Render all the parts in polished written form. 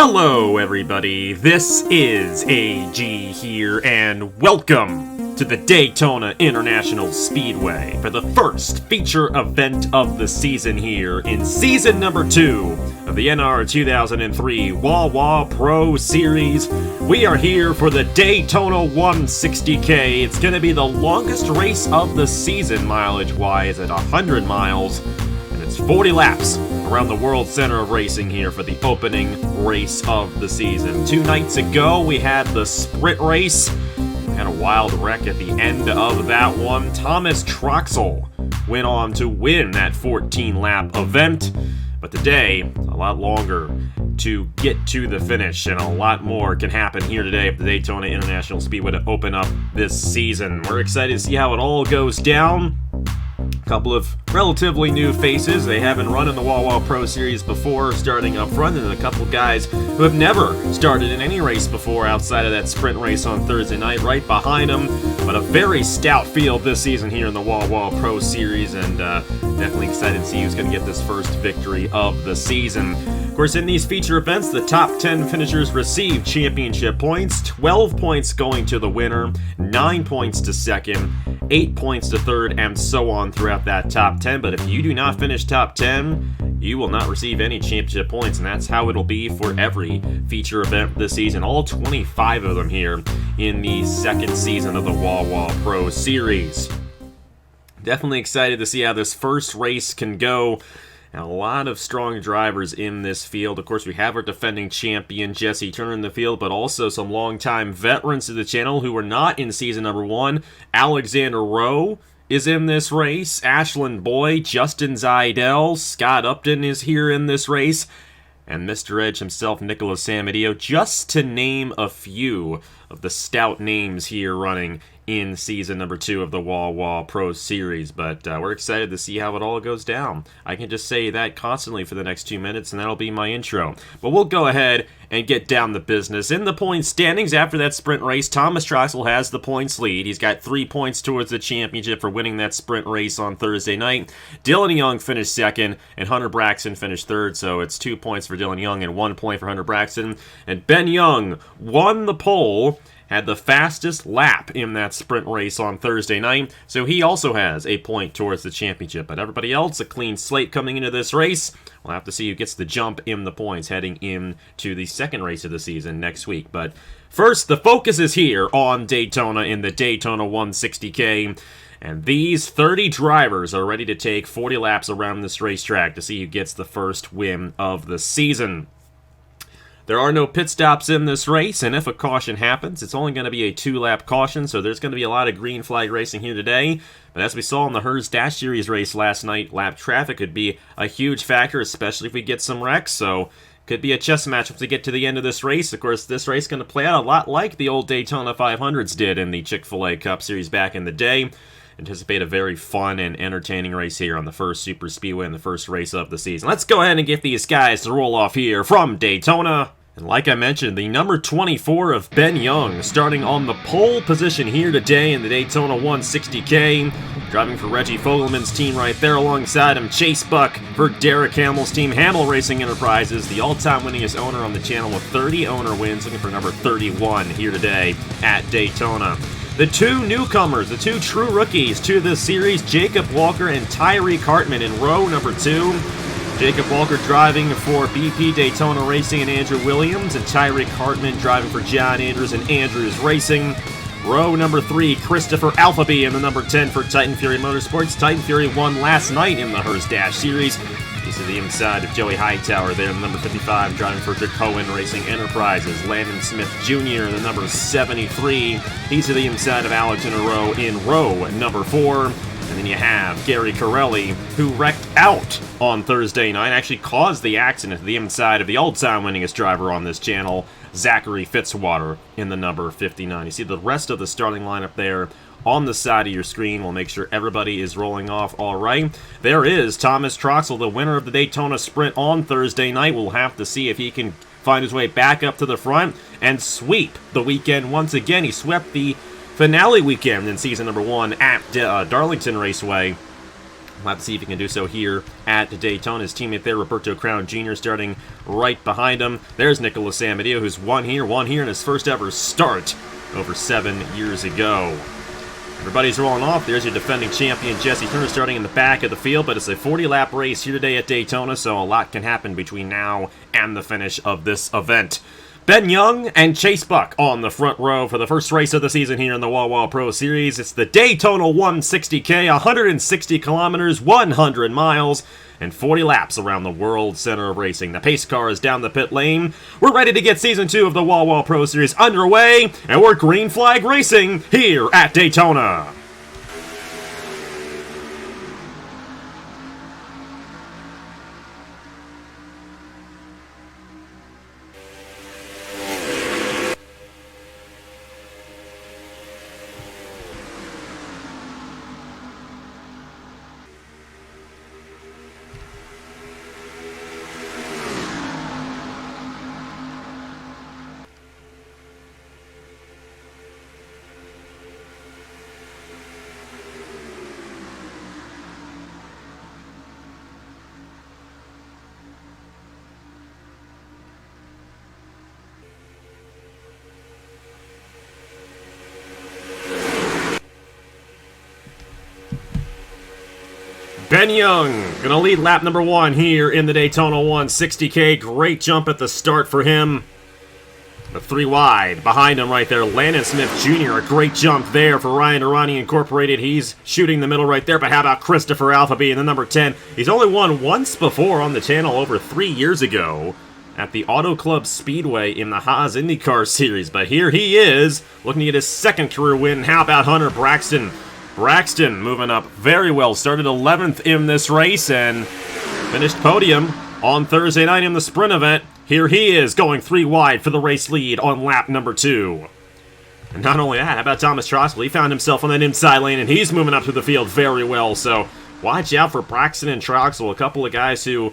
Hello everybody, this is AG here, and welcome to the Daytona International Speedway for the first feature event of the season here in season number 2 of the NR2003 Wawa Pro Series. We are here for the Daytona 160k. It's going to be the longest race of the season mileage-wise at 100 miles, and it's 40 laps around the World Center of Racing here for the opening race of the season. 2 nights ago, we had the sprint race. We had a wild wreck at the end of that one. Thomas Troxel went on to win that 14-lap event. But today, a lot longer to get to the finish, and a lot more can happen here today at the Daytona International Speedway to open up this season. We're excited to see how it all goes down. A couple of relatively new faces. They haven't run in the Wawa Pro Series before starting up front, and a couple guys who have never started in any race before outside of that sprint race on Thursday night right behind them. But a very stout field this season here in the Wawa Pro Series, and definitely excited to see who's going to get this first victory of the season. Of course, in these feature events, the top 10 finishers receive championship points, 12 points going to the winner, 9 points to second, 8 points to third, and so on throughout that top 10. But if you do not finish top 10, you will not receive any championship points, and that's how it'll be for every feature event this season. All 25 of them here in the second season of the Wawa Pro Series. Definitely excited to see how this first race can go. And a lot of strong drivers in this field. Of course, we have our defending champion, Jesse Turner, in the field, but also some longtime veterans to the channel who were not in season number 1. Alexander Rowe is in this race. Ashland Boy, Justin Zidell, Scott Upton is here in this race. And Mr. Edge himself, Nicholas Samadio, just to name a few of the stout names here running in season number 2 of the Wawa Pro Series. But we're excited to see how it all goes down. I can just say that constantly for the next 2 minutes, and that'll be my intro. But we'll go ahead and get down to business. In the points standings after that sprint race, Thomas Troxel has the points lead. He's got 3 points towards the championship for winning that sprint race on Thursday night. Dylan Young finished second, and Hunter Braxton finished third, so it's 2 points for Dylan Young and 1 point for Hunter Braxton. And Ben Young won the pole, had the fastest lap in that sprint race on Thursday night, so he also has a point towards the championship. But everybody else, a clean slate coming into this race. We'll have to see who gets the jump in the points heading into the second race of the season next week. But first, the focus is here on Daytona in the Daytona 160k. And these 30 drivers are ready to take 40 laps around this racetrack to see who gets the first win of the season. There are no pit stops in this race, and if a caution happens, it's only going to be a 2-lap caution, so there's going to be a lot of green flag racing here today. But as we saw in the Hers Dash Series race last night, lap traffic could be a huge factor, especially if we get some wrecks, so could be a chess match once we get to the end of this race. Of course, this race is going to play out a lot like the old Daytona 500s did in the Chick-fil-A Cup Series back in the day. Anticipate a very fun and entertaining race here on the first Super Speedway and the first race of the season. Let's go ahead and get these guys to roll off here from Daytona. And like I mentioned, the number 24 of Ben Young starting on the pole position here today in the Daytona 160k. Driving for Reggie Fogelman's team right there alongside him. Chase Buck for Derek Hamill's team, Hamill Racing Enterprises, the all-time winningest owner on the channel with 30 owner wins, looking for number 31 here today at Daytona. The 2 newcomers, the 2 true rookies to this series, Jacob Walker and Tyreek Hartman in row number 2. Jacob Walker driving for BP Daytona Racing and Andrew Williams, and Tyreek Hartman driving for John Andrews and Andrews Racing. Row number 3, Christopher Alphaby in the number 10 for Titan Fury Motorsports. Titan Fury won last night in the Hers Dash Series. He's to the inside of Joey Hightower there in the number 55, driving for Cohen Racing Enterprises. Landon Smith Jr. in the number 73. He's to the inside of Alexander Rowe in row number 4. And then you have Gary Corelli, who wrecked out on Thursday night, actually caused the accident to the inside of the all-time winningest driver on this channel, Zachary Fitzwater, in the number 59. You see the rest of the starting lineup there on the side of your screen. We'll make sure everybody is rolling off all right. There is Thomas Troxel, the winner of the Daytona Sprint on Thursday night. We'll have to see if he can find his way back up to the front and sweep the weekend once again. He swept the finale weekend in season number 1 at Darlington Raceway We'll have to see if he can do so here at Daytona. His teammate there, Roberto Crown Jr., starting right behind him. There's Nicholas Amadio, who's won here in his first ever start over 7 years ago. Everybody's rolling off. There's your defending champion, Jesse Turner, starting in the back of the field, but it's a 40-lap race here today at Daytona, so a lot can happen between now and the finish of this event. Ben Young and Chase Buck on the front row for the first race of the season here in the Wawa Pro Series. It's the Daytona 160k, 160 kilometers, 100 miles, and 40 laps around the World Center of Racing. The pace car is down the pit lane. We're ready to get Season 2 of the Wawa Pro Series underway, and we're green flag racing here at Daytona. Ben Young gonna lead lap number 1 here in the Daytona 160k. Great jump at the start for him. The 3 wide behind him right there. Landon Smith Jr. A great jump there for Ryan Durrani Incorporated. He's shooting the middle right there. But how about Christopher Alphabee in the number 10? He's only won once before on the channel over 3 years ago at the Auto Club Speedway in the Haas IndyCar Series. But here he is looking to get his second career win. How about Hunter Braxton? Braxton moving up very well. Started 11th in this race and finished podium on Thursday night in the sprint event. Here he is going 3 wide for the race lead on lap number 2. And not only that, how about Thomas Troxel? He found himself on that inside lane and he's moving up through the field very well. So watch out for Braxton and Troxel, a couple of guys who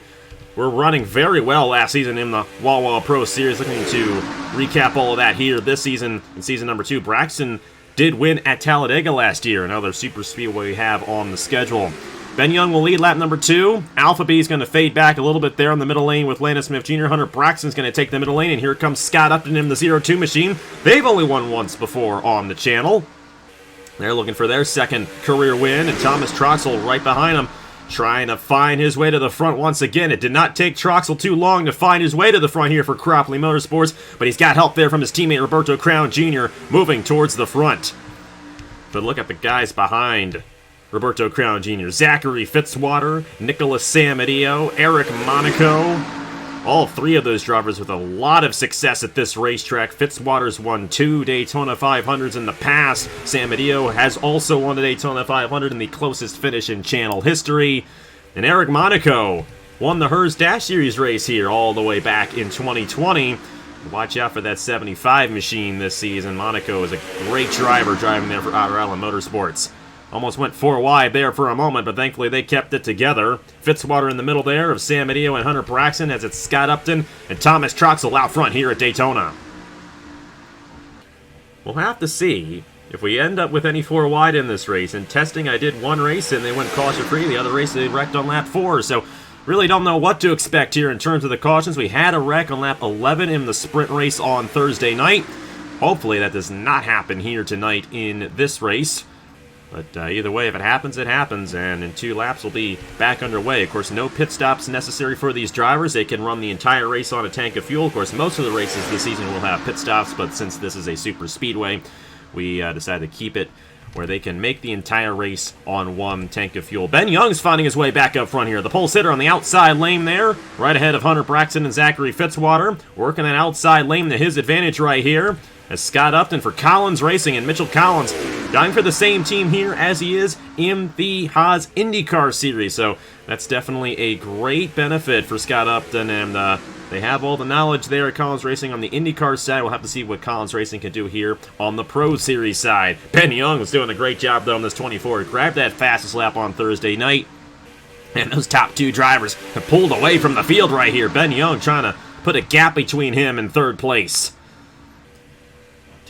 were running very well last season in the Wawa Pro Series. Looking to recap all of that here this season in season number 2. Braxton did win at Talladega last year, another super speedway we have on the schedule. Ben Young will lead lap number 2. Alphabee is going to fade back a little bit there on the middle lane with Landon Smith Jr. Hunter Braxton's going to take the middle lane, and here comes Scott Upton in the 02 machine. They've only won once before on the channel. They're looking for their second career win, and Thomas Troxel right behind them, trying to find his way to the front once again. It did not take Troxel too long to find his way to the front here for Cropley Motorsports, but he's got help there from his teammate Roberto Crown Jr. moving towards the front. But look at the guys behind Roberto Crown Jr. Zachary Fitzwater, Nicholas Amadio, Eric Monaco. All 3 of those drivers with a lot of success at this racetrack. Fitzwater's won 2 Daytona 500s in the past. Amadio has also won a Daytona 500 in the closest finish in channel history. And Eric Monaco won the Hers Dash Series race here all the way back in 2020. Watch out for that 75 machine this season. Monaco is a great driver driving there for Otter Island Motorsports. Almost went 4 wide there for a moment, but thankfully they kept it together. Fitzwater in the middle there of Amadio and Hunter Braxton, as it's Scott Upton and Thomas Troxel out front here at Daytona. We'll have to see if we end up with any 4 wide in this race. In testing, I did 1 race and they went caution-free. The other race they wrecked on lap 4, so really don't know what to expect here in terms of the cautions. We had a wreck on lap 11 in the sprint race on Thursday night. Hopefully that does not happen here tonight in this race. But either way, if it happens, it happens, and in 2 laps we'll be back underway. Of course, no pit stops necessary for these drivers. They can run the entire race on a tank of fuel. Of course, most of the races this season will have pit stops, but since this is a super speedway, we decided to keep it where they can make the entire race on 1 tank of fuel. Ben Young's finding his way back up front here. The pole sitter on the outside lane there, right ahead of Hunter Braxton and Zachary Fitzwater. Working that outside lane to his advantage right here. As Scott Upton for Collins Racing, and Mitchell Collins dying for the same team here as he is in the Haas IndyCar Series. So that's definitely a great benefit for Scott Upton, and they have all the knowledge there at Collins Racing on the IndyCar side. We'll have to see what Collins Racing can do here on the Pro Series side. Ben Young was doing a great job, though, on this 24. Grabbed that fastest lap on Thursday night. And those top 2 drivers have pulled away from the field right here. Ben Young trying to put a gap between him and 3rd place.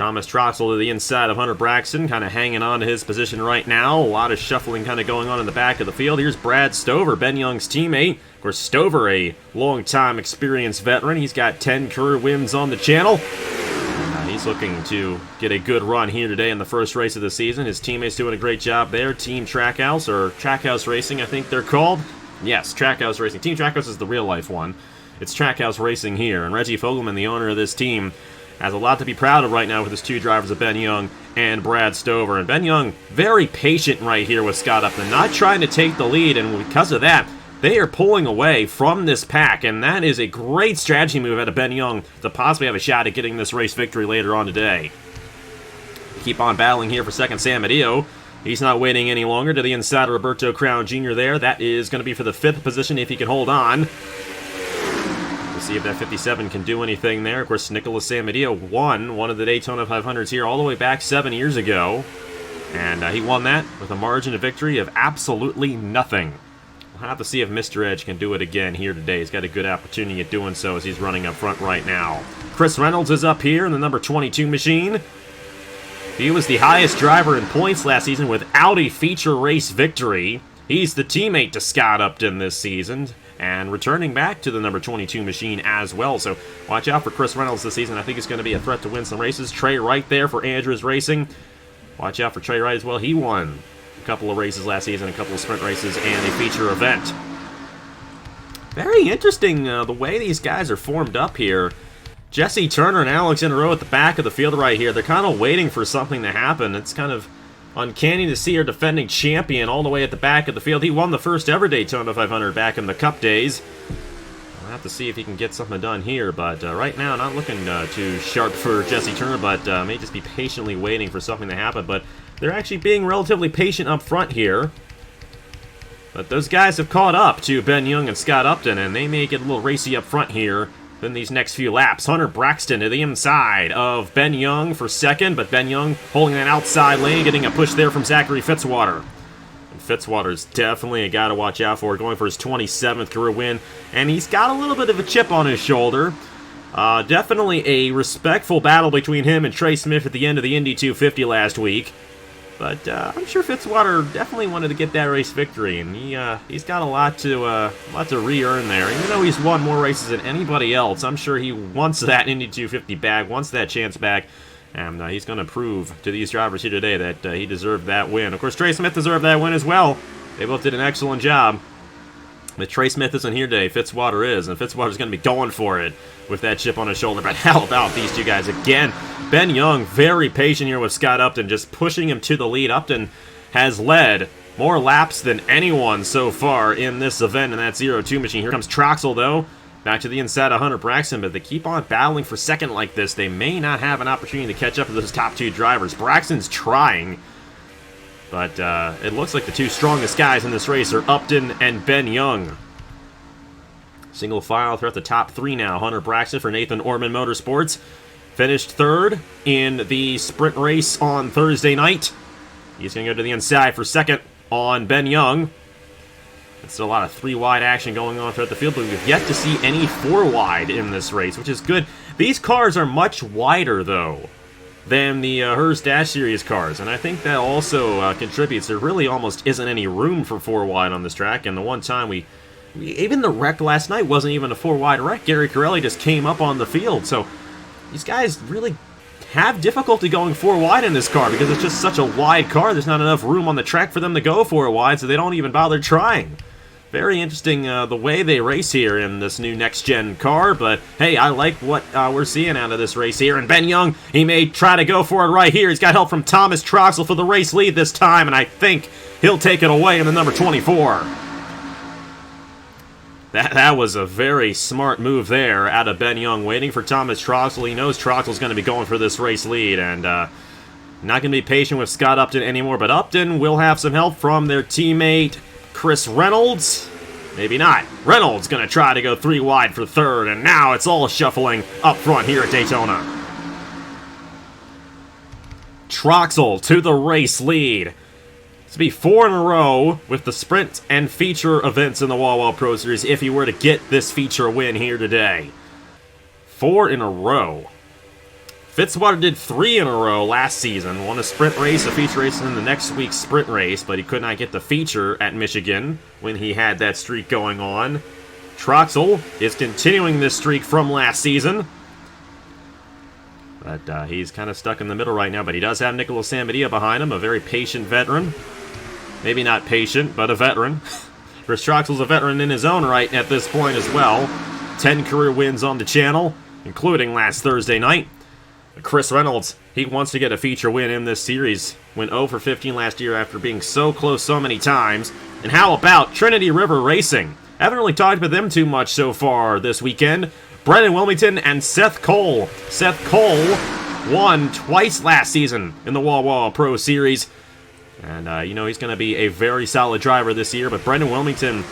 Thomas Troxel to the inside of Hunter Braxton, kind of hanging on to his position right now. A lot of shuffling kind of going on in the back of the field. Here's Brad Stover, Ben Young's teammate. Of course, Stover, a long-time experienced veteran. He's got 10 career wins on the channel. He's looking to get a good run here today in the first race of the season. His teammates doing a great job there. Team Trackhouse, or Trackhouse Racing, I think they're called. Yes, Trackhouse Racing. Team Trackhouse is the real-life one. It's Trackhouse Racing here. And Reggie Fogelman, the owner of this team, has a lot to be proud of right now with his two drivers of Ben Young and Brad Stover. And Ben Young, very patient right here with Scott Upton, not trying to take the lead, and because of that, they are pulling away from this pack, and that is a great strategy move out of Ben Young to possibly have a shot at getting this race victory later on today. Keep on battling here for second, Sam Adio. He's not waiting any longer to the inside of Roberto Crown Jr. there. That is going to be for the 5th position if he can hold on. See if that 57 can do anything there. Of course, Nicholas Samadio won one of the Daytona 500s here all the way back 7 years ago. And he won that with a margin of victory of absolutely nothing. We'll have to see if Mr. Edge can do it again here today. He's got a good opportunity at doing so as he's running up front right now. Chris Reynolds is up here in the number 22 machine. He was the highest driver in points last season without a feature race victory. He's the teammate to Scott Upton this season, and returning back to the number 22 machine as well. So watch out for Chris Reynolds this season. I think he's going to be a threat to win some races. Trey Wright there for Andrews Racing. Watch out for Trey Wright as well. He won a couple of races last season, a couple of sprint races, and a feature event. Very interesting the way these guys are formed up here. Jesse Turner and Alex in a row at the back of the field right here. They're kind of waiting for something to happen. It's kind of uncanny to see our defending champion all the way at the back of the field. He won the first ever Daytona 500 back in the Cup days. We'll have to see if he can get something done here, but right now not looking too sharp for Jesse Turner, but may just be patiently waiting for something to happen. But they're actually being relatively patient up front here. But those guys have caught up to Ben Young and Scott Upton, and they may get a little racy up front here in these next few laps. Hunter Braxton to the inside of Ben Young for second, but Ben Young holding that outside lane, getting a push there from Zachary Fitzwater. And Fitzwater's definitely a guy to watch out for, going for his 27th career win, and he's got a little bit of a chip on his shoulder. Definitely a respectful battle between him and Trey Smith at the end of the Indy 250 last week. But I'm sure Fitzwater definitely wanted to get that race victory, and he's got a lot to re-earn there. Even though he's won more races than anybody else, I'm sure he wants that Indy 250 back, wants that chance back, and he's going to prove to these drivers here today that he deserved that win. Of course, Trey Smith deserved that win as well. They both did an excellent job. But Trey Smith isn't here today, Fitzwater is, and Fitzwater's going to be going for it with that chip on his shoulder. But how about these two guys again? Ben Young, very patient here with Scott Upton, just pushing him to the lead. Upton has led more laps than anyone so far in this event in that 0-2 machine. Here comes Troxel, though, back to the inside of Hunter Braxton, but they keep on battling for second like this. They may not have an opportunity to catch up to those top two drivers. Braxton's trying, but it looks like the two strongest guys in this race are Upton and Ben Young. Single file throughout the top three now. Hunter Braxton for Nathan Orman Motorsports finished third in the sprint race on Thursday night. He's going to go to the inside for second on Ben Young. There's still a lot of three-wide action going on throughout the field, but we've yet to see any four-wide in this race, which is good. These cars are much wider, though, than the Hers Dash Series cars, and I think that also contributes. There really almost isn't any room for four-wide on this track, and the one time we even the wreck last night wasn't even a four-wide wreck. Gary Corelli just came up on the field, so these guys really have difficulty going four-wide in this car because it's just such a wide car. There's not enough room on the track for them to go four-wide, so they don't even bother trying. Very interesting the way they race here in this new next-gen car, but hey, I like what we're seeing out of this race here. And Ben Young, he may try to go for it right here. He's got help from Thomas Troxel for the race lead this time, and I think he'll take it away in the number 24. That was a very smart move there out of Ben Young, waiting for Thomas Troxel. He knows Troxel's going to be going for this race lead, and not going to be patient with Scott Upton anymore, but Upton will have some help from their teammate Chris Reynolds. Maybe not. Reynolds going to try to go three wide for third, and now it's all shuffling up front here at Daytona. Troxel to the race lead. This will be 4 in a row with the sprint and feature events in the Wawa Pro Series if he were to get this feature win here today. 4 in a row. Fitzwater did 3 in a row last season. Won a sprint race, a feature race, and then the next week's sprint race, but he could not get the feature at Michigan when he had that streak going on. Troxel is continuing this streak from last season. But he's kind of stuck in the middle right now, but he does have Nicholas Samadia behind him, a very patient veteran. Maybe not patient, but a veteran. Chris Troxel's a veteran in his own right at this point as well. 10 career wins on the channel, including last Thursday night. Chris Reynolds, he wants to get a feature win in this series. Went 0 for 15 last year after being so close so many times. And how about Trinity River Racing? Haven't really talked about them too much so far this weekend. Brendan Wilmington and Seth Cole. Seth Cole won twice last season in the Wawa Pro Series. And, you know, he's going to be a very solid driver this year. But Brendan Wilmington,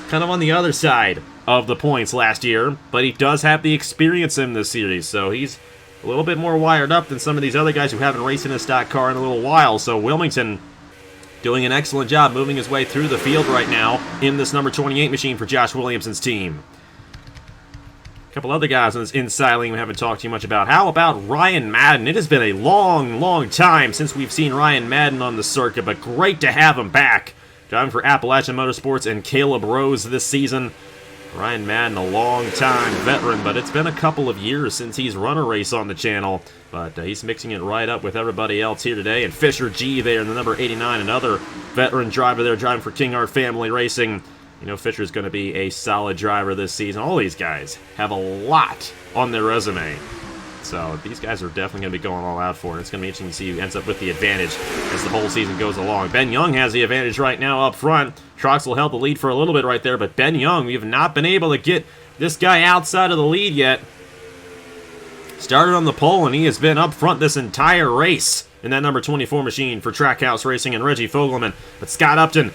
kind of on the other side of the points last year. But he does have the experience in this series. So he's a little bit more wired up than some of these other guys who haven't raced in a stock car in a little while. So Wilmington doing an excellent job moving his way through the field right now in this number 28 machine for Josh Williamson's team. A couple other guys on this inside lane we haven't talked too much about. How about Ryan Madden? It has been a long time since we've seen Ryan Madden on the circuit, but great to have him back. Driving for Appalachian Motorsports and Caleb Rose this season. Ryan Madden, a long-time veteran, but it's been a couple of years since he's run a race on the channel. But he's mixing it right up with everybody else here today. And Fisher G there in the number 89, another veteran driver there driving for King Art Family Racing. You know, Fisher's going to be a solid driver this season. All these guys have a lot on their resume. So these guys are definitely going to be going all out for it. It's going to be interesting to see who ends up with the advantage as the whole season goes along. Ben Young has the advantage right now up front. Troxel held the lead for a little bit right there, but Ben Young, we have not been able to get this guy outside of the lead yet. Started on the pole, and he has been up front this entire race in that number 24 machine for Trackhouse Racing and Reggie Fogelman. But Scott Upton,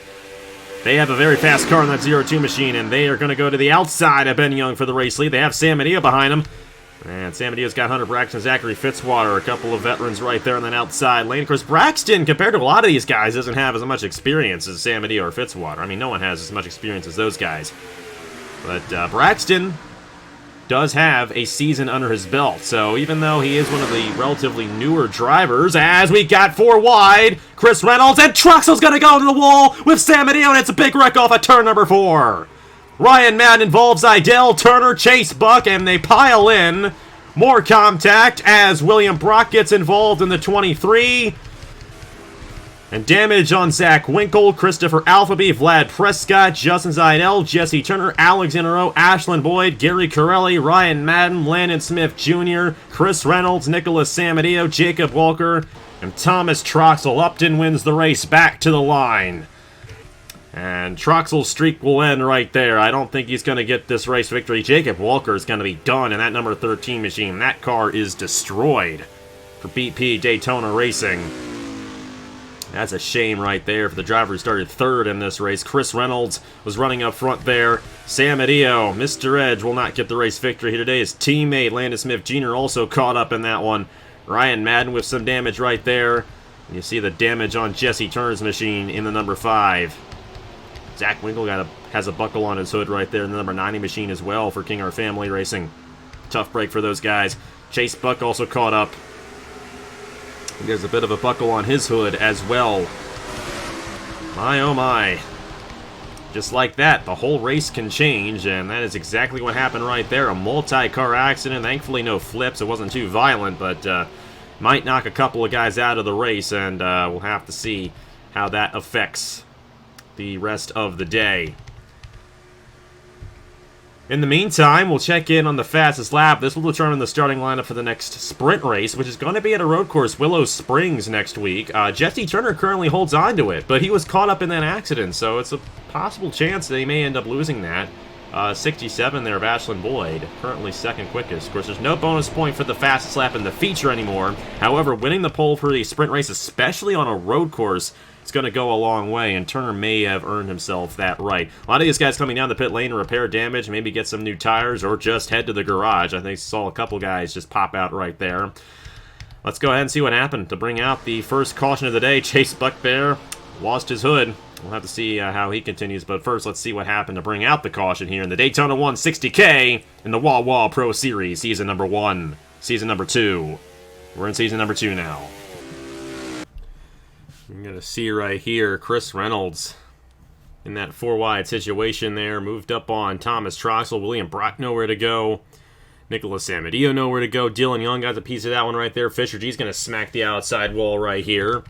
they have a very fast car in that 02 machine, and they are going to go to the outside of Ben Young for the race lead. They have Sam Medea behind him. And Sam Medea's got Hunter Braxton, Zachary Fitzwater, a couple of veterans right there on that outside lane. Of course, Braxton, compared to a lot of these guys, doesn't have as much experience as Sam Medea or Fitzwater. I mean, no one has as much experience as those guys. But Braxton does have a season under his belt. So even though he is one of the relatively newer drivers, as we got 4 wide, Chris Reynolds, and Troxel's going to go to the wall with Sam Medea, and it's a big wreck off at turn number 4. Ryan Madden involves Idell, Turner, Chase Buck, and they pile in. More contact as William Brock gets involved in the 23. And damage on Zach Winkle, Christopher Alphaby, Vlad Prescott, Justin Zidell, Jesse Turner, Alexander O, Ashland Boyd, Gary Corelli, Ryan Madden, Landon Smith Jr., Chris Reynolds, Nicholas Samadio, Jacob Walker, and Thomas Troxel. Upton wins the race back to the line. And Troxel's streak will end right there. I don't think he's going to get this race victory. Jacob Walker is going to be done in that number 13 machine. That car is destroyed for BP Daytona Racing. That's a shame right there for the driver who started third in this race. Chris Reynolds was running up front there. Sam Adio, Mr. Edge, will not get the race victory here today. His teammate, Landon Smith Jr., also caught up in that one. Ryan Madden with some damage right there. And you see the damage on Jesse Turner's machine in the number 5. Zach Winkle has a buckle on his hood right there in the number 90 machine as well for King Art Family Racing. Tough break for those guys. Chase Buck also caught up. There's a bit of a buckle on his hood as well. My oh my. Just like that, the whole race can change, and that is exactly what happened right there. A multi-car accident. Thankfully no flips. It wasn't too violent, but might knock a couple of guys out of the race, and we'll have to see how that affects the rest of the day. In the meantime, we'll check in on the fastest lap. This will determine the starting lineup for the next sprint race, which is going to be at a road course, Willow Springs, next week. Jesse Turner currently holds on to it, but he was caught up in that accident, so it's a possible chance that he may end up losing that. 67 there of Ashland Boyd, currently second quickest. Of course, there's no bonus point for the fastest lap in the feature anymore. However, winning the pole for the sprint race, especially on a road course, it's going to go a long way, and Turner may have earned himself that right. A lot of these guys coming down the pit lane to repair damage, maybe get some new tires, or just head to the garage. I think I saw a couple guys just pop out right there. Let's go ahead and see what happened to bring out the first caution of the day. Chase Buck there lost his hood. We'll have to see how he continues, but first let's see what happened to bring out the caution here in the Daytona 160k in the Wawa Pro Series, Season number 1, Season number 2. We're in season number 2 now. You're going to see right here, Chris Reynolds in that 4-wide situation there. Moved up on Thomas Troxel. William Brock nowhere to go. Nicholas Amadio nowhere to go. Dylan Young got the piece of that one right there. Fisher G's going to smack the outside wall right here.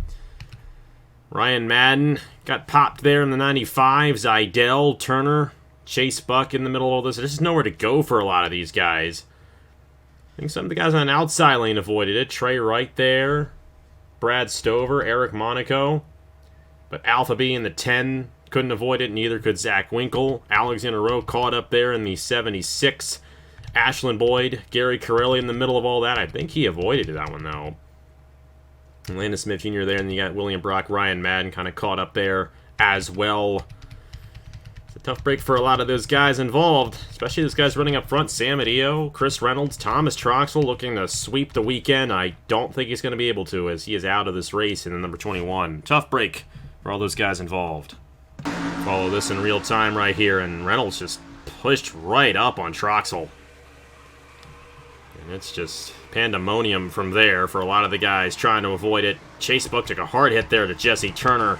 Ryan Madden got popped there in the 95. Zidell, Turner, Chase Buck in the middle of all this. There's just nowhere to go for a lot of these guys. I think some of the guys on the outside lane avoided it. Trey Wright there. Brad Stover, Eric Monaco. But Alpha B in the 10 couldn't avoid it, neither could Zach Winkle. Alexander Rowe caught up there in the 76. Ashland Boyd, Gary Corelli in the middle of all that. I think he avoided that one, though. Landon Smith Jr. there, and you got William Brock, Ryan Madden kind of caught up there as well. It's a tough break for a lot of those guys involved, especially those guys running up front. Sam Adio, Chris Reynolds, Thomas Troxel looking to sweep the weekend. I don't think he's going to be able to, as he is out of this race in the number 21. Tough break for all those guys involved. Follow this in real time right here, and Reynolds just pushed right up on Troxel. And it's just pandemonium from there for a lot of the guys trying to avoid it. Chase Buck took a hard hit there to Jesse Turner.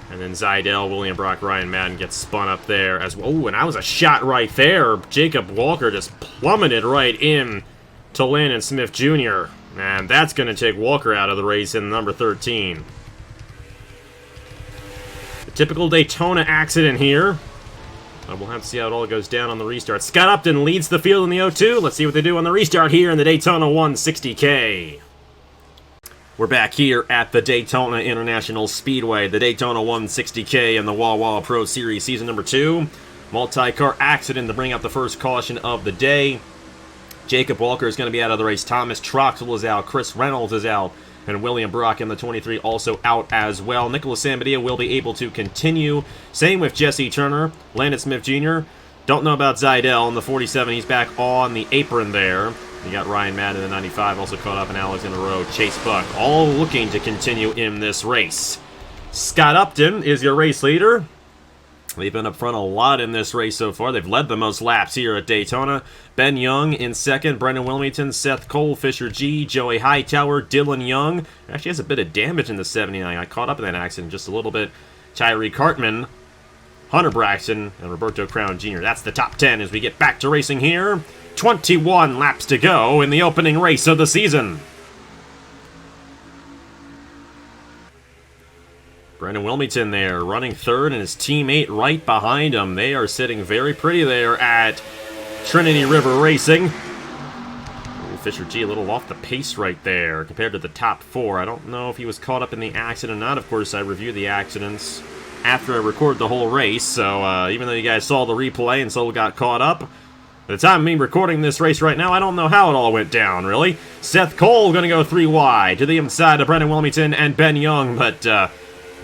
And then Zidell, William Brock, Ryan Madden gets spun up there as well. Ooh, and that was a shot right there. Jacob Walker just plummeted right in to Landon Smith Jr. And that's going to take Walker out of the race in number 13. The typical Daytona accident here. We'll have to see how it all goes down on the restart. Scott Upton leads the field in the 0-2. Let's see what they do on the restart here in the Daytona 160k. We're back here at the Daytona International Speedway, the Daytona 160k and the Wawa Pro Series Season number 2. Multi-car accident to bring up the first caution of the day. Jacob Walker is going to be out of the race. Thomas Troxel is out. Chris Reynolds is out. And William Brock in the 23 also out as well. Nicholas Sambadia will be able to continue. Same with Jesse Turner. Landon Smith Jr. Don't know about Zidell in the 47. He's back on the apron there. You got Ryan Madden in the 95. Also caught up in Alexander Rowe. Chase Buck. All looking to continue in this race. Scott Upton is your race leader. They've been up front a lot in this race so far. They've led the most laps here at Daytona. Ben Young in second, Brendan Wilmington, Seth Cole, Fisher G, Joey Hightower, Dylan Young. Actually has a bit of damage in the 79. I caught up in that accident just a little bit. Tyree Cartman, Hunter Braxton, and Roberto Crown Jr. That's the top 10 as we get back to racing here. 21 laps to go in the opening race of the season. Brendan Wilmington there, running third, and his teammate right behind him. They are sitting very pretty there at Trinity River Racing. Ooh, Fisher G a little off the pace right there compared to the top 4. I don't know if he was caught up in the accident or not. Of course, I review the accidents after I record the whole race, so even though you guys saw the replay and so got caught up, at the time of me recording this race right now, I don't know how it all went down, really. Seth Cole going to go 3 wide to the inside of Brendan Wilmington and Ben Young, but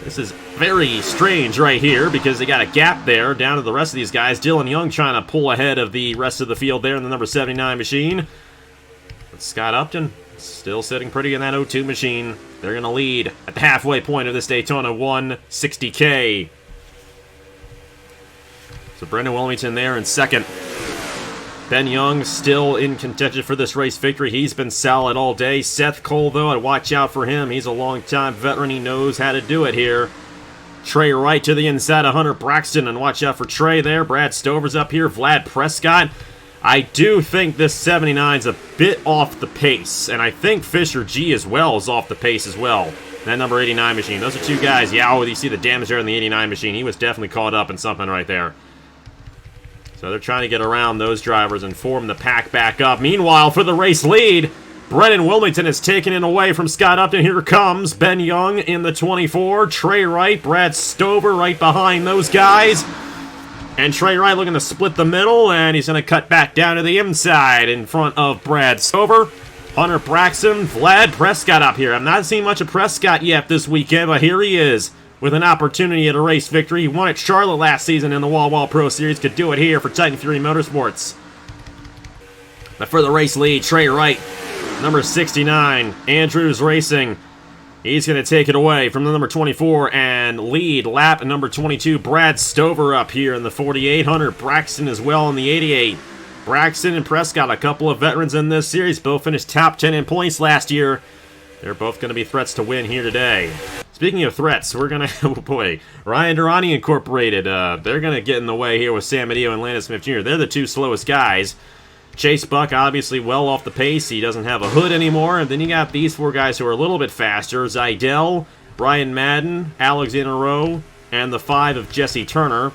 this is very strange right here because they got a gap there down to the rest of these guys. Dylan Young trying to pull ahead of the rest of the field there in the number 79 machine. But Scott Upton still sitting pretty in that 0-2 machine. They're going to lead at the halfway point of this Daytona 160k. So Brendan Wilmington there in second. Ben Young still in contention for this race victory. He's been solid all day. Seth Cole, though, I'd watch out for him. He's a long-time veteran. He knows how to do it here. Trey Wright to the inside of Hunter Braxton, and watch out for Trey there. Brad Stover's up here. Vlad Prescott. I do think this 79's a bit off the pace, and I think Fisher G as well is off the pace as well. That number 89 machine. Those are two guys. Yeah, you see the damage there in the 89 machine. He was definitely caught up in something right there. So they're trying to get around those drivers and form the pack back up. Meanwhile, for the race lead, Brendan Wilmington is taking it away from Scott Upton. Here comes Ben Young in the 24. Trey Wright, Brad Stover right behind those guys. And Trey Wright looking to split the middle, and he's going to cut back down to the inside in front of Brad Stover. Hunter Braxton, Vlad Prescott up here. I've not seen much of Prescott yet this weekend, but here he is with an opportunity at a race victory. He won at Charlotte last season in the Wawa Pro Series. Could do it here for Titan Fury Motorsports. But for the race lead, Trey Wright, number 69, Andrews Racing. He's going to take it away from the number 24 and lead lap number 22. Brad Stover up here in the 48. Hunter Braxton as well in the 88. Braxton and Prescott, a couple of veterans in this series, both finished top 10 in points last year. They're both going to be threats to win here today. Speaking of threats, we're going to, oh boy, Ryan Durrani Incorporated, they're going to get in the way here with Sam Medeo and Landon Smith Jr. They're the two slowest guys. Chase Buck, obviously well off the pace. He doesn't have a hood anymore. And then you got these four guys who are a little bit faster. Zidell, Brian Madden, Alexander Rowe, and the 5 of Jesse Turner.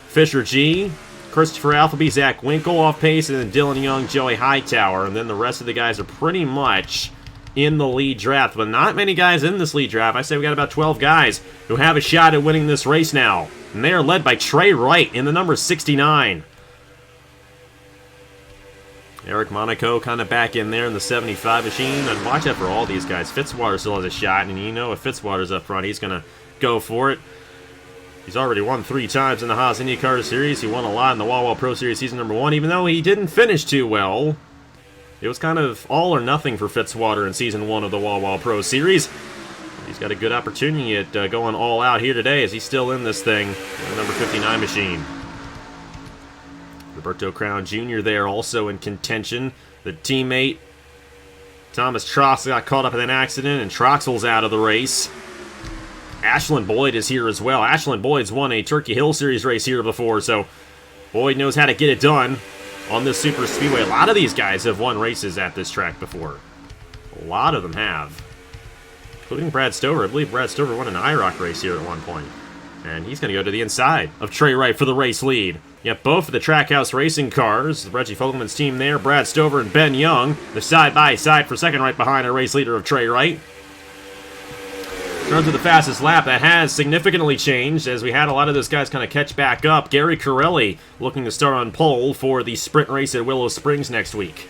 Fisher G, Christopher Appleby, Zach Winkle off pace, and then Dylan Young, Joey Hightower. And then the rest of the guys are pretty much in the lead draft, but not many guys in this lead draft. I say we got about 12 guys who have a shot at winning this race now. And they are led by Trey Wright in the number 69. Eric Monaco kind of back in there in the 75 machine. And watch out for all these guys. Fitzwater still has a shot, and you know if Fitzwater's up front, he's going to go for it. He's already won 3 times in the Haas IndyCar Series. He won a lot in the Wawa Pro Series season number 1, even though he didn't finish too well. It was kind of all or nothing for Fitzwater in Season 1 of the Wawa Pro Series. He's got a good opportunity at going all out here today as he's still in this thing, the number 59 machine. Roberto Crown Jr. there also in contention. The teammate, Thomas Troxel, got caught up in an accident, and Troxel's out of the race. Ashland Boyd is here as well. Ashland Boyd's won a Turkey Hill Series race here before, so Boyd knows how to get it done on this super speedway. A lot of these guys have won races at this track before. A lot of them have. Including Brad Stover. I believe Brad Stover won an IROC race here at one point. And he's going to go to the inside of Trey Wright for the race lead. Yep, both of the Trackhouse Racing cars. Reggie Fogelman's team there. Brad Stover and Ben Young. They're side by side for second right behind our race leader of Trey Wright. In terms of the fastest lap, that has significantly changed as we had a lot of those guys kind of catch back up. Gary Corelli looking to start on pole for the sprint race at Willow Springs next week.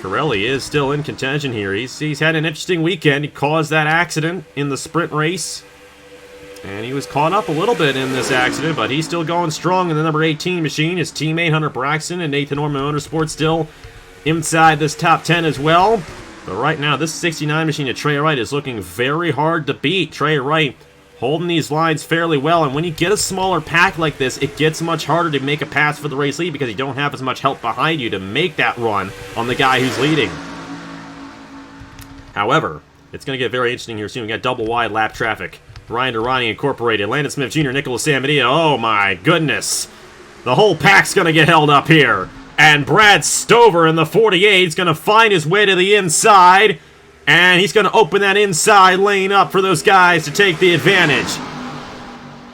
Corelli is still in contention here. He's had an interesting weekend. He caused that accident in the sprint race. And he was caught up a little bit in this accident, but he's still going strong in the number 18 machine. His teammate Hunter Braxton and Nathan Orman Motorsports still inside this top 10 as well. But right now, this 69 machine of Trey Wright is looking very hard to beat. Trey Wright holding these lines fairly well. And when you get a smaller pack like this, it gets much harder to make a pass for the race lead because you don't have as much help behind you to make that run on the guy who's leading. However, it's going to get very interesting here soon. We got double wide lap traffic. Ryan Durrani Incorporated, Landon Smith Jr., Nicholas San Medeo. Oh my goodness. The whole pack's going to get held up here. And Brad Stover in the 48 is going to find his way to the inside. And he's going to open that inside lane up for those guys to take the advantage.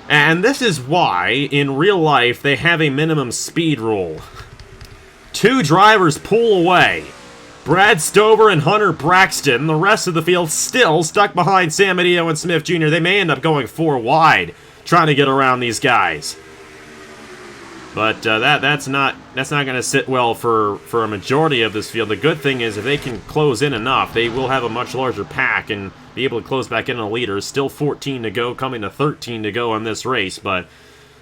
And this is why, in real life, they have a minimum speed rule. 2 drivers pull away. Brad Stover and Hunter Braxton. The rest of the field still stuck behind Sam Medeo and Smith Jr. They may end up going 4 wide, trying to get around these guys. But that's not going to sit well for a majority of this field. The good thing is if they can close in enough, they will have a much larger pack and be able to close back in on the leaders. Still 14 to go, coming to 13 to go on this race. But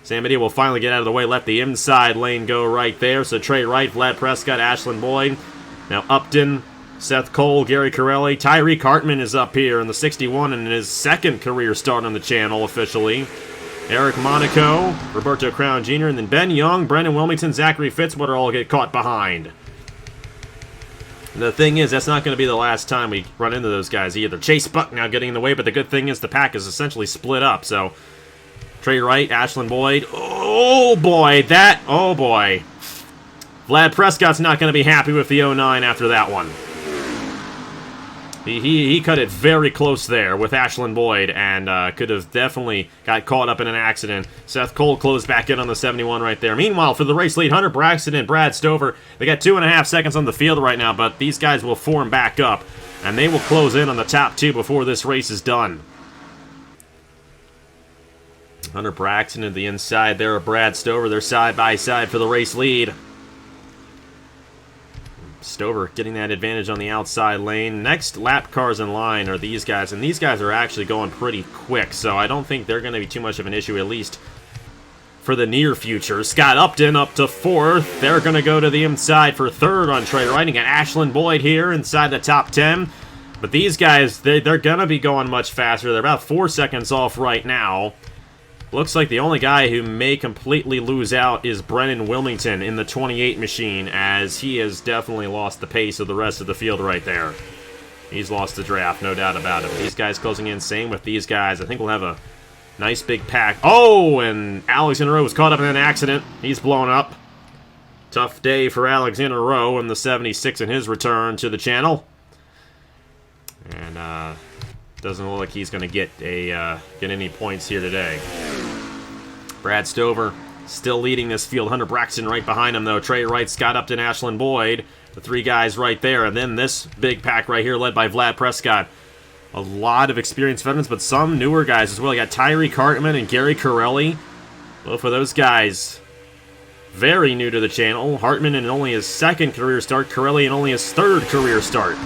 Sam Medeo will finally get out of the way, let the inside lane go right there. So Trey Wright, Vlad Prescott, Ashland Boyd. Now Upton, Seth Cole, Gary Corelli. Tyreek Hartman is up here in the 61 in his second career start on the channel officially. Eric Monaco, Roberto Crown Jr., and then Ben Young, Brendan Wilmington, Zachary Fitzwater all get caught behind. The thing is, that's not going to be the last time we run into those guys either. Chase Buck now getting in the way, but the good thing is the pack is essentially split up. So, Trey Wright, Ashland Boyd. Oh boy, oh boy. Vlad Prescott's not going to be happy with the 09 after that one. He cut it very close there with Ashland Boyd and could have definitely got caught up in an accident. Seth Cole closed back in on the 71 right there. Meanwhile, for the race lead, Hunter Braxton and Brad Stover, they got 2.5 seconds on the field right now, but these guys will form back up, and they will close in on the top 2 before this race is done. Hunter Braxton to the inside there of Brad Stover. They're side by side for the race lead. Stover getting that advantage on the outside lane. Next lap cars in line are these guys, and these guys are actually going pretty quick, so I don't think they're going to be too much of an issue, at least for the near future. Scott Upton up to 4th. They're going to go to the inside for 3rd on Trey Wright. Got Ashland Boyd here inside the top 10. But these guys, they're going to be going much faster. They're about 4 seconds off right now. Looks like the only guy who may completely lose out is Brennan Wilmington in the 28 machine, as he has definitely lost the pace of the rest of the field right there. He's lost the draft, no doubt about it. These guys closing in, same with these guys. I think we'll have a nice big pack. Oh, and Alexander Rowe was caught up in an accident. He's blown up. Tough day for Alexander Rowe in the 76 in his return to the channel. And doesn't look like he's going to get any points here today. Brad Stover still leading this field. Hunter Braxton right behind him, though. Trey Wright, Scott Upton, Ashland Boyd. The three guys right there. And then this big pack right here led by Vlad Prescott. A lot of experienced veterans, but some newer guys as well. You got Tyreek Hartman and Gary Corelli. Both of those guys very new to the channel. Hartman in only his second career start. Corelli in only his third career start.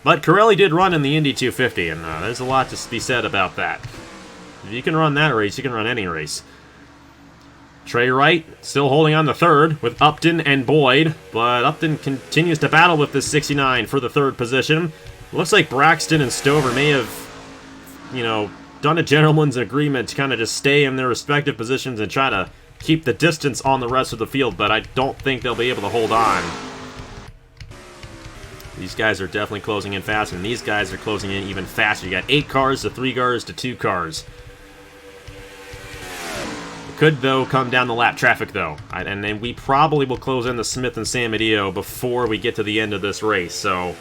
But Corelli did run in the Indy 250, and there's a lot to be said about that. If you can run that race, you can run any race. Trey Wright still holding on to third with Upton and Boyd, but Upton continues to battle with this 69 for the third position. Looks like Braxton and Stover may have, done a gentleman's agreement to kind of just stay in their respective positions and try to keep the distance on the rest of the field, but I don't think they'll be able to hold on. These guys are definitely closing in fast, and these guys are closing in even faster. You got 8 cars to 3 cars to 2 cars. Could, though, come down the lap traffic, though. And then we probably will close in the Smith and San Mateo before we get to the end of this race. So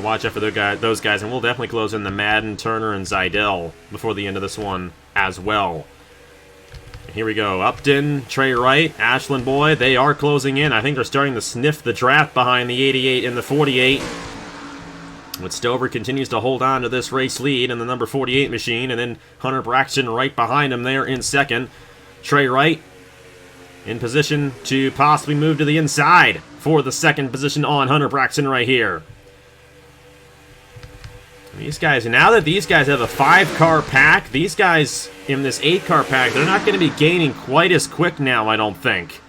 watch out for those guys. And we'll definitely close in the Madden, Turner, and Zidell before the end of this one as well. Here we go. Upton, Trey Wright, Ashland Boyd. They are closing in. I think they're starting to sniff the draft behind the 88 and the 48. But Stover continues to hold on to this race lead in the number 48 machine. And then Hunter Braxton right behind him there in second. Trey Wright in position to possibly move to the inside for the second position on Hunter Braxton right here. These guys, now that these guys have a 5-car pack, these guys in this 8-car pack, they're not going to be gaining quite as quick now, I don't think.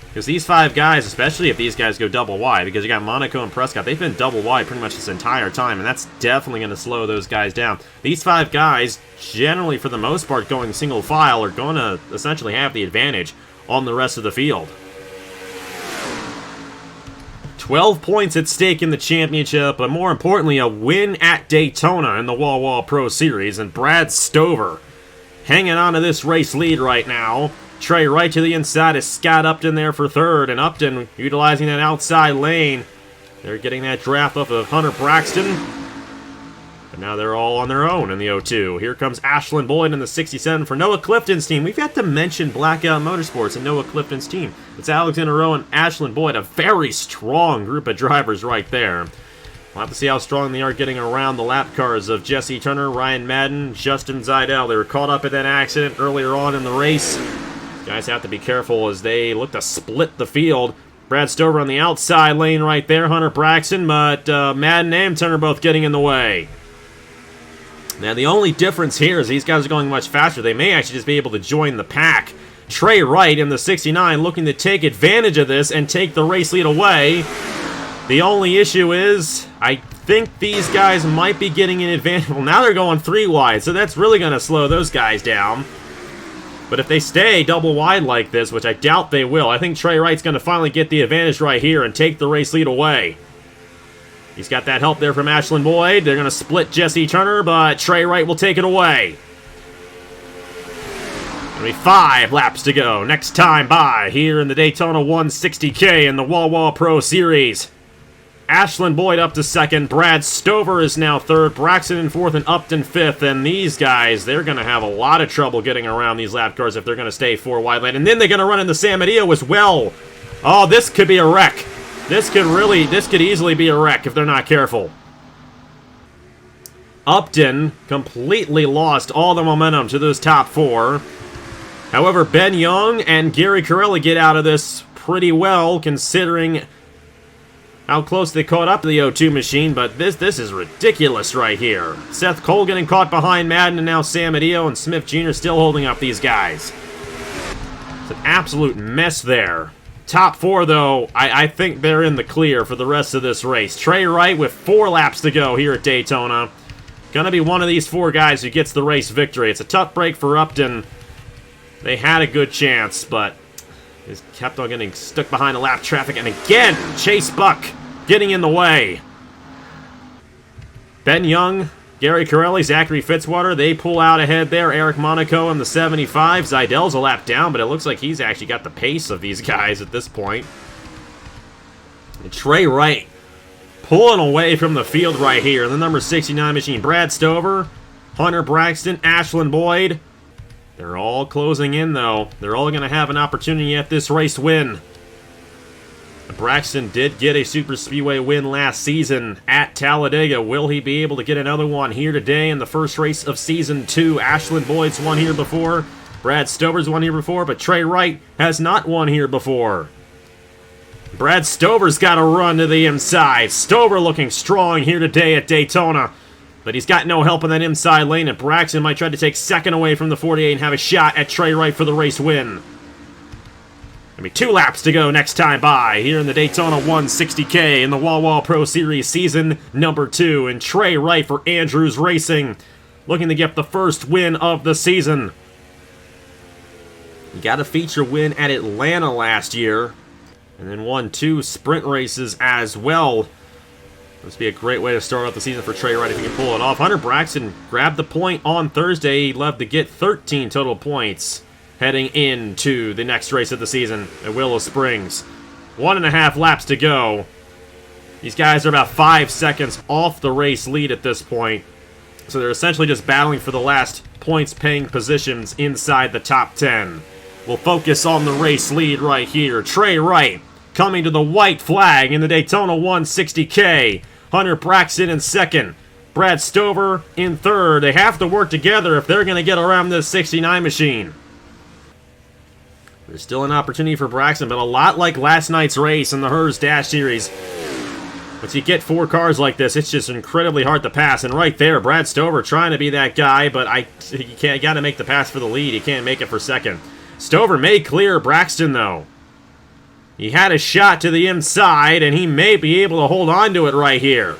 Because these 5 guys, especially if these guys go double wide, because you got Monaco and Prescott, they've been double wide pretty much this entire time, and that's definitely going to slow those guys down. These 5 guys, generally for the most part going single file, are going to essentially have the advantage on the rest of the field. 12 points at stake in the championship, but more importantly, a win at Daytona in the Wawa Pro Series, and Brad Stover hanging on to this race lead right now. Trey Wright to the inside is Scott Upton there for third, and Upton utilizing that outside lane. They're getting that draft off of Hunter Braxton. But now they're all on their own in the 02. Here comes Ashland Boyd in the 67 for Noah Clifton's team. We've got to mention Blackout Motorsports and Noah Clifton's team. It's Alexander Rowe and Ashland Boyd, a very strong group of drivers right there. We'll have to see how strong they are getting around the lap cars of Jesse Turner, Ryan Madden, Justin Zidell. They were caught up in that accident earlier on in the race. Guys have to be careful as they look to split the field. Brad Stover on the outside lane right there. Hunter Braxton, but Madden and Turner both getting in the way. Now, the only difference here is these guys are going much faster. They may actually just be able to join the pack. Trey Wright in the 69 looking to take advantage of this and take the race lead away. The only issue is, I think these guys might be getting an advantage. Well, now they're going 3 wide, so that's really going to slow those guys down. But if they stay double wide like this, which I doubt they will, I think Trey Wright's going to finally get the advantage right here and take the race lead away. He's got that help there from Ashland Boyd. They're going to split Jesse Turner, but Trey Wright will take it away. Only 5 laps to go. Next time by here in the Daytona 160k in the Wawa Pro Series. Ashland Boyd up to second. Brad Stover is now third. Braxton in fourth and Upton fifth. And these guys, they're going to have a lot of trouble getting around these lap cars if they're going to stay 4 wide lane. And then they're going to run into San Mateo as well. Oh, this could be a wreck. This could easily be a wreck if they're not careful. Upton completely lost all the momentum to those top 4. However, Ben Young and Gary Corelli get out of this pretty well, considering how close they caught up to the 02 machine, but this is ridiculous right here. Seth Cole getting caught behind Madden, and now Sam Mateo and Smith Jr. still holding up these guys. It's an absolute mess there. Top 4, though, I think they're in the clear for the rest of this race. Trey Wright with 4 laps to go here at Daytona. Gonna be one of these 4 guys who gets the race victory. It's a tough break for Upton. They had a good chance, but just kept on getting stuck behind the lap traffic. And again, Chase Buck getting in the way. Ben Young, Gary Corelli, Zachary Fitzwater, they pull out ahead there. Eric Monaco in the 75. Zeidel's a lap down, but it looks like he's actually got the pace of these guys at this point. And Trey Wright pulling away from the field right here. The number 69 machine, Brad Stover, Hunter Braxton, Ashlyn Boyd. They're all closing in, though. They're all going to have an opportunity at this race win. Braxton did get a super speedway win last season at Talladega. Will he be able to get another one here today in the first race of Season 2? Ashlyn Boyd's won here before. Brad Stover's won here before, but Trey Wright has not won here before. Brad Stover's got a run to the inside. Stover looking strong here today at Daytona, but he's got no help in that inside lane, and Braxton might try to take second away from the 48 and have a shot at Trey Wright for the race win. Gonna be 2 laps to go next time by here in the Daytona 160k in the Wawa Pro Series season number 2. And Trey Wright for Andrews Racing, looking to get the first win of the season. He got a feature win at Atlanta last year, and then won 2 sprint races as well. This would be a great way to start off the season for Trey Wright if he can pull it off. Hunter Braxton grabbed the point on Thursday. He'd love to get 13 total points heading into the next race of the season at Willow Springs. 1.5 laps to go. These guys are about 5 seconds off the race lead at this point, so they're essentially just battling for the last points-paying positions inside the top 10. We'll focus on the race lead right here. Trey Wright coming to the white flag in the Daytona 160k. Hunter Braxton in second. Brad Stover in third. They have to work together if they're going to get around this 69 machine. There's still an opportunity for Braxton, but a lot like last night's race in the Hers Dash Series. Once you get 4 cars like this, it's just incredibly hard to pass. And right there, Brad Stover trying to be that guy, but you got to make the pass for the lead. You can't make it for second. Stover may clear Braxton, though. He had a shot to the inside, and he may be able to hold on to it right here.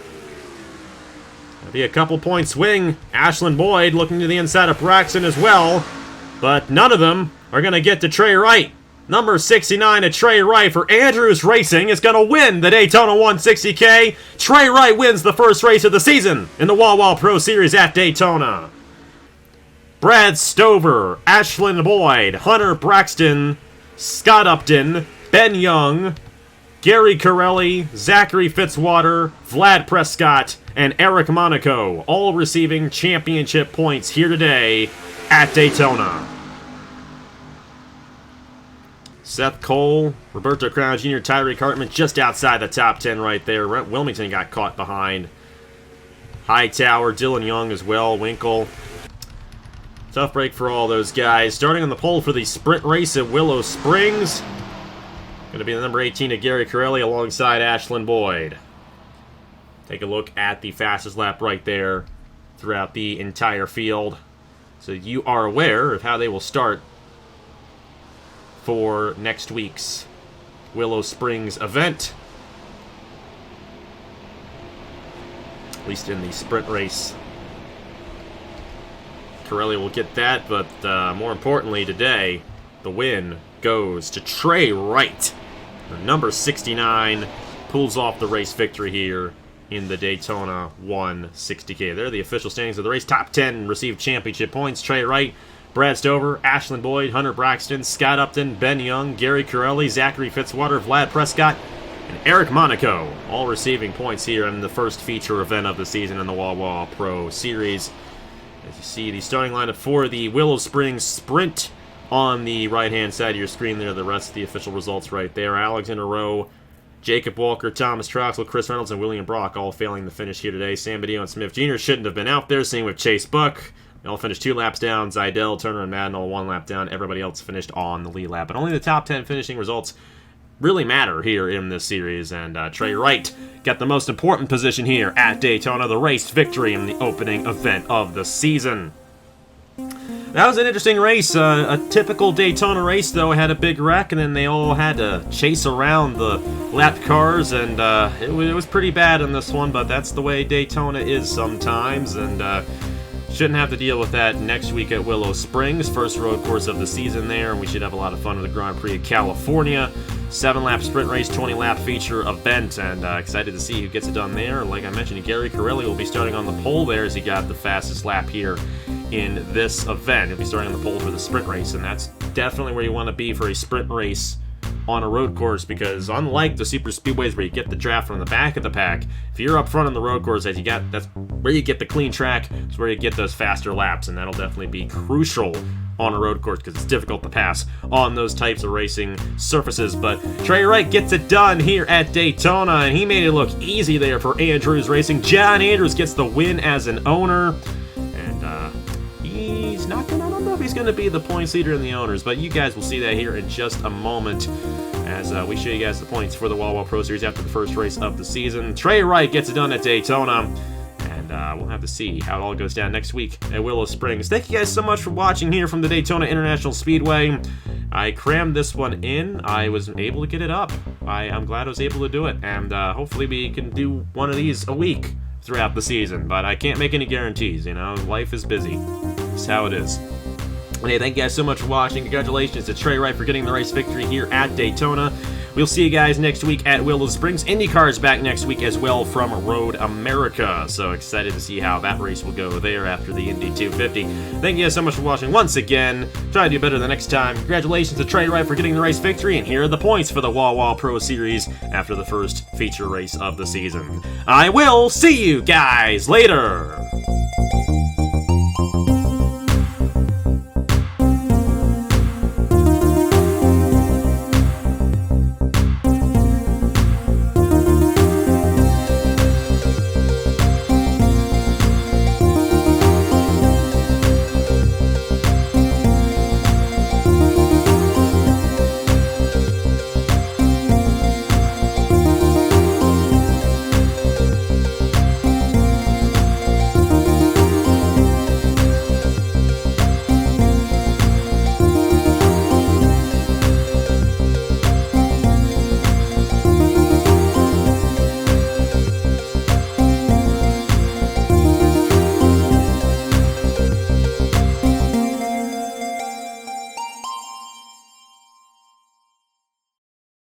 That'll be a couple point swing. Ashlyn Boyd looking to the inside of Braxton as well, but none of them are going to get to Trey Wright. Number 69 to Trey Wright for Andrews Racing is going to win the Daytona 160k. Trey Wright wins the first race of the season in the Wawa Pro Series at Daytona. Brad Stover, Ashlyn Boyd, Hunter Braxton, Scott Upton, Ben Young, Gary Corelli, Zachary Fitzwater, Vlad Prescott, and Eric Monaco, all receiving championship points here today at Daytona. Seth Cole, Roberto Crown Jr., Tyreek Hartman just outside the top 10 right there. Wilmington got caught behind. Hightower, Dylan Young as well, Winkle. Tough break for all those guys. Starting on the pole for the sprint race at Willow Springs. Going to be the number 18 to Gary Corelli alongside Ashlyn Boyd. Take a look at the fastest lap right there throughout the entire field, so you are aware of how they will start for next week's Willow Springs event. At least in the sprint race. Corelli will get that, but more importantly today, the win goes to Trey Wright. The number 69 pulls off the race victory here in the Daytona 160k. There are the official standings of the race. Top 10 received championship points. Trey Wright, Brad Stover, Ashlyn Boyd, Hunter Braxton, Scott Upton, Ben Young, Gary Corelli, Zachary Fitzwater, Vlad Prescott, and Eric Monaco, all receiving points here in the first feature event of the season in the Wawa Pro Series. As you see, the starting lineup for the Willow Springs Sprint on the right-hand side of your screen there. The rest of the official results right there. Alexander Rowe, Jacob Walker, Thomas Troxel, Chris Reynolds, and William Brock all failing to finish here today. Sam Badillo and Smith Jr. shouldn't have been out there. Same with Chase Buck. They all finished 2 laps down. Zeidel, Turner, and Madden all 1 lap down. Everybody else finished on the lead lap. But only the top 10 finishing results really matter here in this series. And Trey Wright got the most important position here at Daytona, the race victory in the opening event of the season. That was an interesting race. A typical Daytona race, though, had a big wreck, and then they all had to chase around the lap cars, and it was pretty bad in this one, but that's the way Daytona is sometimes, and shouldn't have to deal with that next week at Willow Springs. First road course of the season there, and we should have a lot of fun with the Grand Prix of California. 7-lap sprint race, 20-lap feature event, and excited to see who gets it done there. Like I mentioned, Gary Corelli will be starting on the pole there as he got the fastest lap here in this event. He'll be starting on the pole for the sprint race, and that's definitely where you want to be for a sprint race on a road course, because unlike the super speedways where you get the draft from the back of the pack, if you're up front on the road course, that's where you get the clean track. It's where you get those faster laps, and that'll definitely be crucial on a road course because it's difficult to pass on those types of racing surfaces. But Trey Wright gets it done here at Daytona, and he made it look easy there for Andrews Racing. John Andrews gets the win as an owner, and he's not gonna, I don't know if he's going to be the points leader in the owners, but you guys will see that here in just a moment as we show you guys the points for the Wawa Pro Series after the first race of the season. Trey Wright gets it done at Daytona, and we'll have to see how it all goes down next week at Willow Springs. Thank you guys so much for watching here from the Daytona International Speedway. I crammed this one in. I was able to get it up. I'm glad I was able to do it, and hopefully we can do one of these a week throughout the season, but I can't make any guarantees, you know, life is busy. It's how it is. Hey, thank you guys so much for watching. Congratulations to Trey Wright for getting the race victory here at Daytona. We'll see you guys next week at Willow Springs. IndyCar's back next week as well from Road America. So excited to see how that race will go there after the Indy 250. Thank you guys so much for watching once again. Try to do better the next time. Congratulations to Trey Wright for getting the race victory. And here are the points for the Wawa Pro Series after the first feature race of the season. I will see you guys later.